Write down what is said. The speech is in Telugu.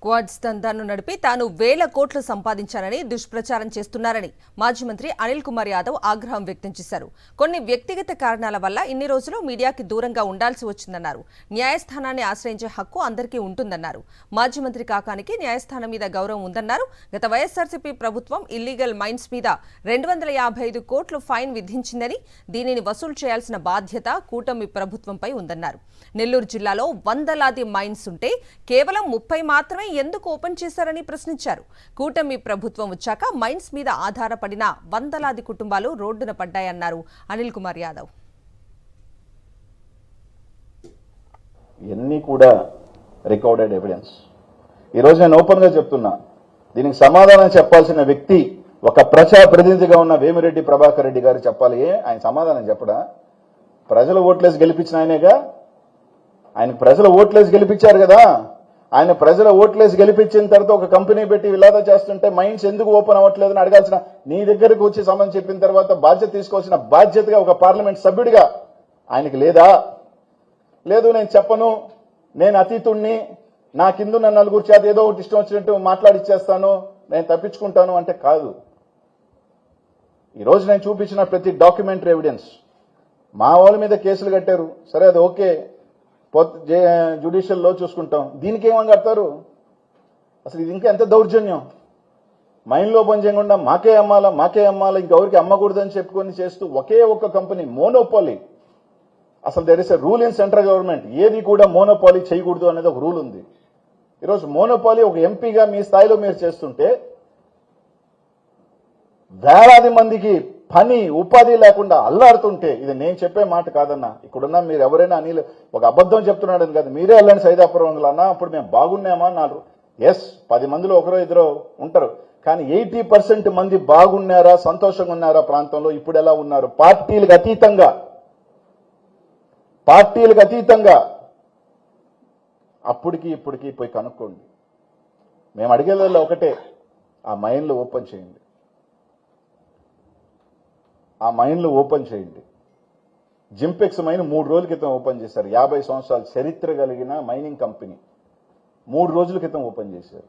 క్వాడ్స్ దందాను నడిపి తాను వేల కోట్లు సంపాదించానని దుష్ప్రచారం చేస్తున్నారని మాజీ మంత్రి అనిల్ కుమార్ యాదవ్ ఆగ్రహం వ్యక్తం చేశారు. కొన్ని వ్యక్తిగత కారణాల వల్ల ఇన్ని రోజులు మీడియాకి దూరంగా ఉండాల్సి వచ్చిందన్నారు. న్యాయస్థానాన్ని ఆశ్రయించే హక్కు అందరికీ ఉంటుందన్నారు. మాజీ మంత్రి కాకానికి న్యాయస్థానం మీద గౌరవం ఉందన్నారు. గత వైఎస్ఆర్సీపీ ప్రభుత్వం ఇల్లీగల్ మైన్స్ మీద 255 కోట్లు ఫైన్ విధించిందని, దీనిని వసూలు చేయాల్సిన బాధ్యత కూటమి ప్రభుత్వంపై ఉందన్నారు. నెల్లూరు జిల్లాలో వందలాది మైన్స్ ఉంటే కేవలం 30 మాత్రమే ఎందుకు ఓపెన్ చేశారని ప్రశ్నించారు. కూటమి ప్రభుత్వం వచ్చాక మైన్స్ మీద ఆధారపడిన వందలాది కుటుంబాలు రోడ్డున పడ్డాయన్నారు అనిల్ కుమార్ యాదవ్. ఇవన్నీ కూడా రికార్డెడ్ ఎవిడెన్స్. ఈరోజు నేను ఓపెన్ గా చెప్తున్నా, దీనికి సమాధానం చెప్పాల్సిన వ్యక్తి ఒక ప్రజాప్రతినిధిగా ఉన్న వేమిరెడ్డి ప్రభాకర్ రెడ్డి గారు చెప్పాలి. ఆయన సమాధానం చెప్పడా? ప్రజలు ఓట్లేసి గెలిపించిన ఆయనేగా, ఆయన ప్రజలు ఓట్లేసి గెలిపించారు కదా. ఆయన ప్రజల ఓట్లేసి గెలిపించిన తర్వాత ఒక కంపెనీ పెట్టి విలాద చేస్తుంటే మైన్స్ ఎందుకు ఓపెన్ అవ్వట్లేదని అడగాల్సిన, నీ దగ్గరకు వచ్చి సమాధానం చెప్పిన తర్వాత బాధ్యత తీసుకోవాల్సిన బాధ్యతగా ఒక పార్లమెంట్ సభ్యుడిగా ఆయనకి లేదా? లేదు, నేను చెప్పను, నేను అతీతుణ్ణి, నా కిందున్న నలుగురు చేత ఏదో ఒకటి ఇష్టం వచ్చినట్టు మాట్లాడిచ్చేస్తాను, నేను తప్పించుకుంటాను అంటే కాదు. ఈరోజు నేను చూపించిన ప్రతి డాక్యుమెంటరీ ఎవిడెన్స్. మా వాళ్ళ మీద కేసులు కట్టారు, సరే అది ఓకే, జ్యుడిషియల్లో చూసుకుంటాం. దీనికి ఏమని కడతారు? అసలు ఇది ఇంకా ఎంత దౌర్జన్యం! మైన్లో పని చేయకుండా మాకే అమ్మాలా ఇంకెవరికి అమ్మకూడదని చెప్పుకొని చేస్తూ ఒకే ఒక్క కంపెనీ మోనోపాలీ. అసలు there is a rule in central government, ఏది కూడా మోనోపాలీ చేయకూడదు అనేది ఒక రూల్ ఉంది. ఈరోజు మోనోపాలీ ఒక ఎంపీగా మీ స్థాయిలో మీరు చేస్తుంటే వేలాది మందికి పని ఉపాధి లేకుండా అల్లాడుతుంటే, ఇది నేను చెప్పే మాట కాదన్నా. ఇక్కడున్నా మీరు ఎవరైనా అనిల్ ఒక అబద్ధం చెప్తున్నాడని కాదు, మీరే వెళ్ళండి సైదాపురం అన్నా, అప్పుడు మేము బాగున్నామా అన్నారు. ఎస్, 10 మందిలో ఒకరో ఇద్దరు ఉంటారు, కానీ 80% మంది బాగున్నారా, సంతోషంగా ఉన్నారా ప్రాంతంలో? ఇప్పుడు ఎలా ఉన్నారు? పార్టీలకు అతీతంగా అప్పటికి ఇప్పటికి పోయి కనుక్కోండి. మేము అడిగేది ఒకటే, ఆ మైన్లు ఓపెన్ చేయండి, ఆ మైన్లు ఓపెన్ చేయండి. జింపెక్స్ మైన్ 3 రోజుల క్రితం ఓపెన్ చేశారు. 50 సంవత్సరాల చరిత్ర కలిగిన మైనింగ్ కంపెనీ 3 రోజుల క్రితం ఓపెన్ చేశారు.